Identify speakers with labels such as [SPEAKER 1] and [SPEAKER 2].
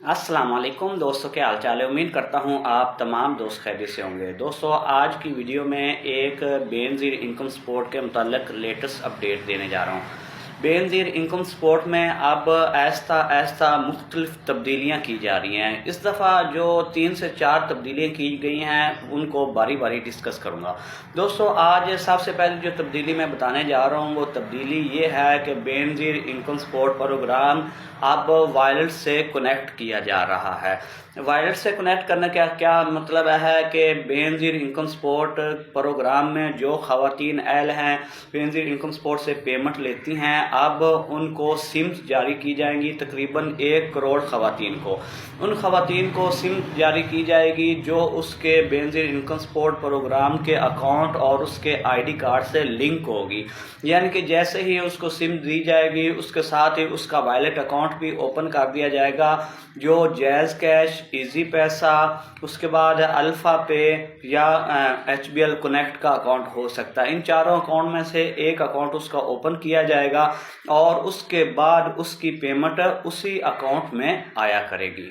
[SPEAKER 1] अस्सलाम वालेकुम दोस्तों, क्या हाल चाल है। उम्मीद करता हूँ आप तमाम दोस्त खैरियत से होंगे। दोस्तों, आज की वीडियो में एक बेनज़ीर इनकम सपोर्ट के मुताल्लिक लेटेस्ट अपडेट देने जा रहा हूँ। बेनज़ीर इनकम सपोर्ट में अब आहिस्ता आहिस्ता मुख्तलिफ तब्दीलियाँ की जा रही हैं। इस दफ़ा जो 3 से 4 तब्दीलियाँ की गई हैं उनको बारी बारी डिस्कस करूँगा। दोस्तों, आज सबसे पहले जो तब्दीली मैं बताने जा रहा हूँ वो तब्दीली ये है कि बेनज़ीर इनकम सपोर्ट प्रोग्राम अब वायलेट से कनेक्ट किया जा रहा है। वायलेट से कनेक्ट करने का क्या मतलब है कि बेनज़ीर इनकम सपोर्ट प्रोग्राम में जो ख़वातीन अहल हैं, बेनज़ीर इनकम सपोर्ट से पेमेंट लेती हैं, अब उनको सिम्स जारी की जाएंगी। तकरीबन 1 करोड़ ख़वातीन को, उन ख़वातीन को सिम जारी की जाएगी जो उसके बेनज़ीर इनकम सपोर्ट प्रोग्राम के अकाउंट और उसके ID कार्ड से लिंक होगी। यानी कि जैसे ही उसको सिम दी जाएगी उसके साथ ही उसका वॉलेट अकाउंट भी ओपन कर दिया जाएगा, जो जैज़ कैश, इजी पैसा, उसके बाद अल्फ़ा पे या HBL कनेक्ट का अकाउंट हो सकता है। इन चारों अकाउंट में से एक अकाउंट उसका ओपन किया जाएगा और उसके बाद उसकी पेमेंट उसी अकाउंट में आया करेगी।